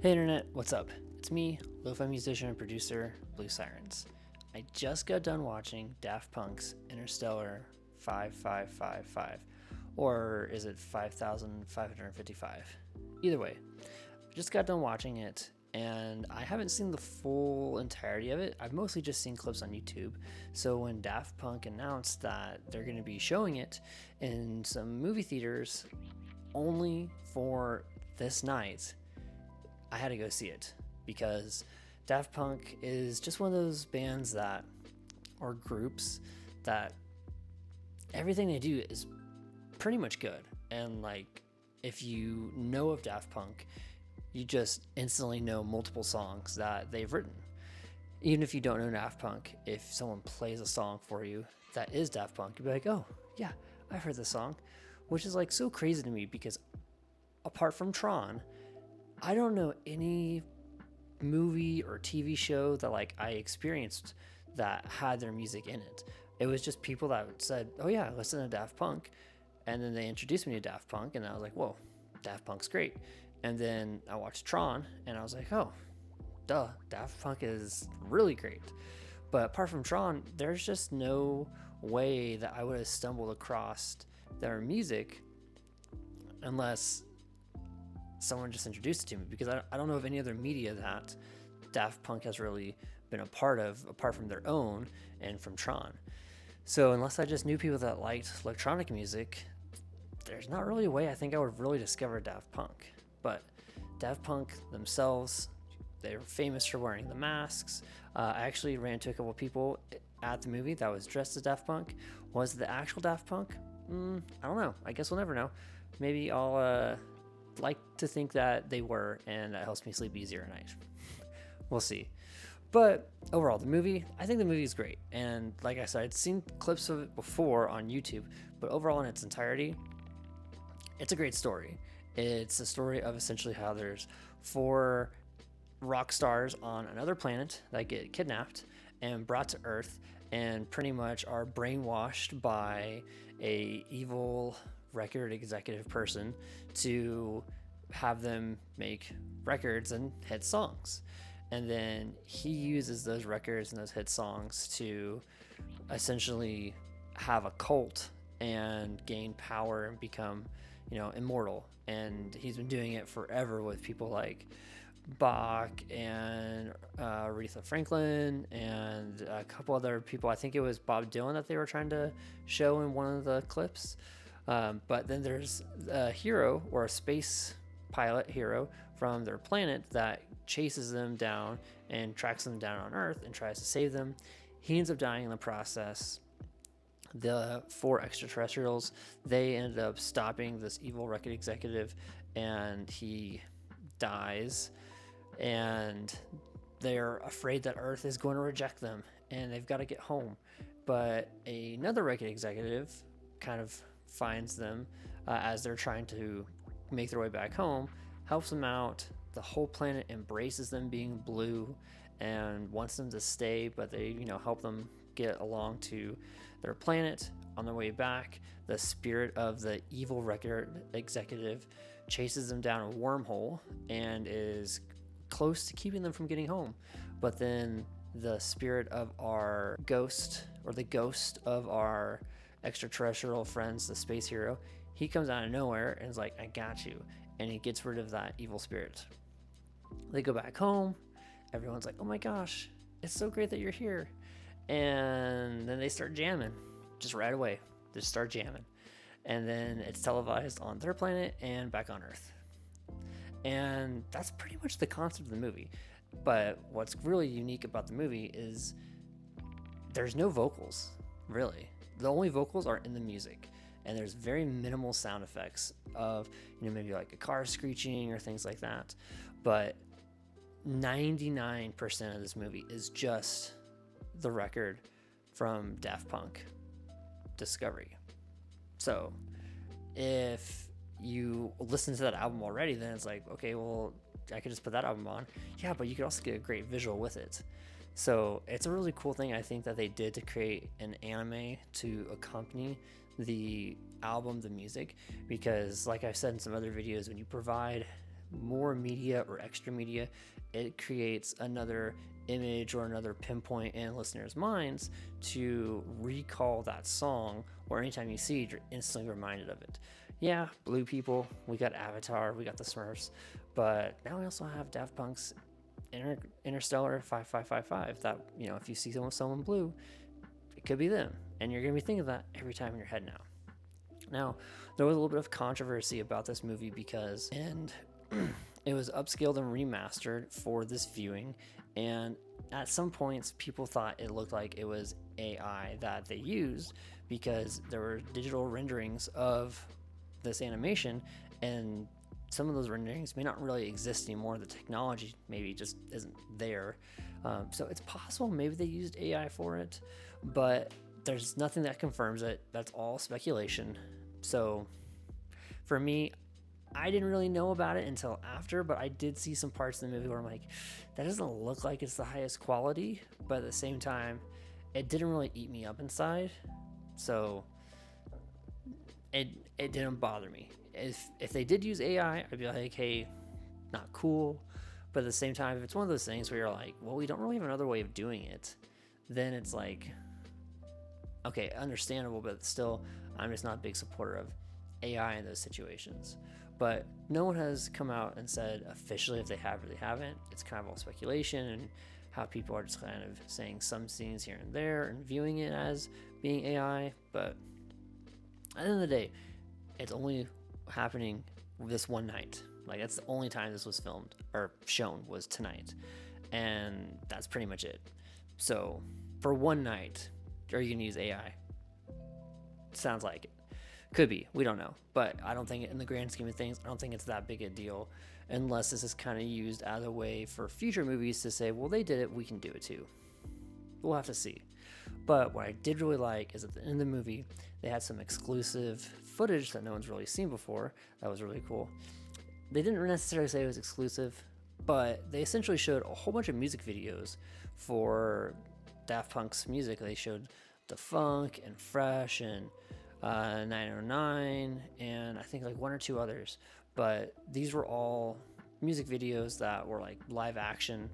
Hey internet, what's up? It's me, lo-fi musician and producer, Blue Sirens. I just got done watching Daft Punk's Interstellar 5555, or is it 5555? Either way, I just got done watching it, and I haven't seen the full entirety of it. I've mostly just seen clips on YouTube. So when Daft Punk announced that they're going to be showing it in some movie theaters only for this night, I had to go see it because Daft Punk is just one of those bands that, or groups, that everything they do is pretty much good. And like, if you know of Daft Punk, you just instantly know multiple songs that they've written. Even if you don't know Daft Punk, if someone plays a song for you that is Daft Punk, you'll be like, oh, yeah, I've heard this song, which is like so crazy to me because apart from Tron, I don't know any movie or TV show that like I experienced that had their music in it. It was just people that said, "Oh yeah, listen to Daft Punk," and then they introduced me to Daft Punk, and I was like, "Whoa, Daft Punk's great." And then I watched Tron, and I was like, "Oh, duh, Daft Punk is really great." But apart from Tron, there's just no way that I would have stumbled across their music unless someone just introduced it to me, because I don't know of any other media that Daft Punk has really been a part of apart from their own and from Tron. So unless I just knew people that liked electronic music, there's not really a way I think I would have really discovered Daft Punk. But Daft Punk themselves, they're famous for wearing the masks. I actually ran into a couple of people at the movie that was dressed as Daft Punk. Was the actual Daft Punk? I don't know. I guess we'll never know. Maybe I'll like to think that they were, and that helps me sleep easier at night. We'll see. But overall, I think the movie is great. And like I said, I'd seen clips of it before on YouTube, but overall in its entirety, it's a great story. It's a story of essentially how there's four rock stars on another planet that get kidnapped and brought to Earth and pretty much are brainwashed by a evil record executive person to have them make records and hit songs. And then he uses those records and those hit songs to essentially have a cult and gain power and become, immortal. And he's been doing it forever with people like Bach and Aretha Franklin and a couple other people. I think it was Bob Dylan that they were trying to show in one of the clips. But then there's a hero, or a space pilot hero from their planet, that chases them down and tracks them down on Earth and tries to save them. He ends up dying in the process. The four extraterrestrials, they ended up stopping this evil record executive, and he dies. And they're afraid that Earth is going to reject them, and they've got to get home. But another record executive kind of finds them as they're trying to make their way back home, helps them out. The whole planet embraces them being blue and wants them to stay, but they, help them get along to their planet. On their way back, the spirit of the evil record executive chases them down a wormhole and is close to keeping them from getting home. But then the spirit of our ghost, or the ghost of our extraterrestrial friends, the space hero, he comes out of nowhere and is like, I got you. And he gets rid of that evil spirit. They go back home. Everyone's like, oh my gosh, it's so great that you're here. And then they start jamming just right away. Just start jamming. And then it's televised on their planet and back on Earth. And that's pretty much the concept of the movie. But what's really unique about the movie is there's no vocals, really. The only vocals are in the music, and there's very minimal sound effects of, maybe like a car screeching or things like that. But 99% of this movie is just the record from Daft Punk, Discovery. So if you listen to that album already, then it's like, okay, well, I could just put that album on. Yeah, but you could also get a great visual with it. So it's a really cool thing, I think, that they did to create an anime to accompany the album, the music, because like I've said in some other videos, when you provide more media or extra media, it creates another image or another pinpoint in listeners' minds to recall that song, or anytime you see it, you're instantly reminded of it. Yeah, blue people, we got Avatar, we got the Smurfs, but now we also have Daft Punk's Interstellar 5555. That, if you see someone blue, it could be them, and you're gonna be thinking of that every time in your head now. Now, there was a little bit of controversy about this movie because it was upscaled and remastered for this viewing, and at some points people thought it looked like it was AI that they used because there were digital renderings of this animation, and some of those renderings may not really exist anymore. The technology maybe just isn't there. So it's possible maybe they used AI for it, but there's nothing that confirms it. That's all speculation. So for me, I didn't really know about it until after, but I did see some parts in the movie where I'm like, that doesn't look like it's the highest quality, but at the same time, it didn't really eat me up inside. So it didn't bother me. If they did use AI, I'd be like, hey, not cool. But at the same time, if it's one of those things where you're like, well, we don't really have another way of doing it, then it's like, okay, understandable, but still, I'm just not a big supporter of AI in those situations. But no one has come out and said officially if they have or they haven't. It's kind of all speculation and how people are just kind of saying some scenes here and there and viewing it as being AI. But at the end of the day, it's only happening this one night. Like, that's the only time this was filmed or shown, was tonight. And that's pretty much it. So for one night, are you gonna use AI? Sounds like it. Could be, we don't know. But I don't think, in the grand scheme of things, I don't think it's that big a deal, unless this is kind of used as a way for future movies to say, well, they did it, we can do it too. We'll have to see. But what I did really like is at the end of the movie, they had some exclusive footage that no one's really seen before. That was really cool. They didn't necessarily say it was exclusive, but they essentially showed a whole bunch of music videos for Daft Punk's music. They showed The Funk and Fresh and 909 and I think like one or two others. But these were all music videos that were like live action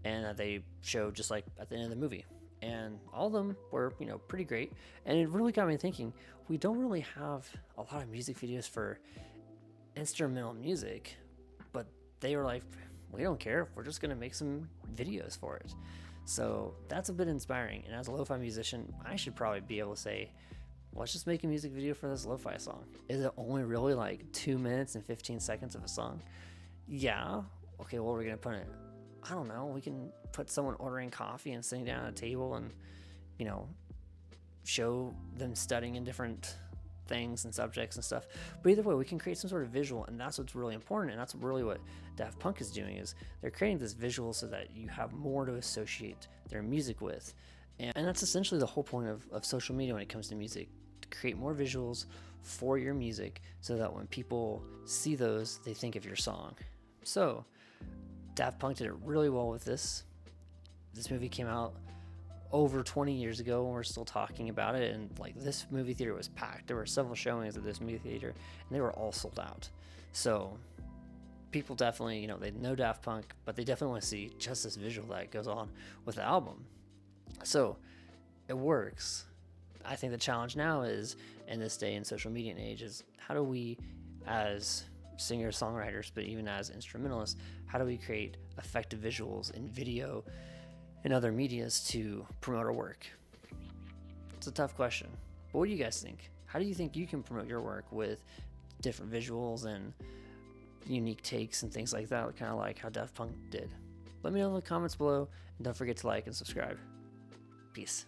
and that they showed just like at the end of the movie. And all of them were, pretty great. And it really got me thinking, we don't really have a lot of music videos for instrumental music, but they were like, we don't care, we're just gonna make some videos for it. So that's a bit inspiring, and as a lo-fi musician, I should probably be able to say, let's just make a music video for this lo-fi song. Is it only really like 2 minutes and 15 seconds of a song? Yeah. Okay, what are we gonna put in it? I don't know. We can put someone ordering coffee and sitting down at a table and, show them studying in different things and subjects and stuff. But either way, we can create some sort of visual, and that's what's really important. And that's really what Daft Punk is doing, is they're creating this visual so that you have more to associate their music with. And that's essentially the whole point of social media when it comes to music, to create more visuals for your music so that when people see those, they think of your song. So Daft Punk did it really well with this. This movie came out over 20 years ago, and we're still talking about it. And like, this movie theater was packed. There were several showings at this movie theater, and they were all sold out. So people definitely, they know Daft Punk, but they definitely want to see just this visual that goes on with the album. So it works. I think the challenge now is, in this day and social media age, is how do we, as singers, songwriters, but even as instrumentalists, how do we create effective visuals in video and other medias to promote our work? It's a tough question. But what do you guys think? How do you think you can promote your work with different visuals and unique takes and things like that, kind of like how Daft Punk did? Let me know in the comments below, and don't forget to like and subscribe. Peace.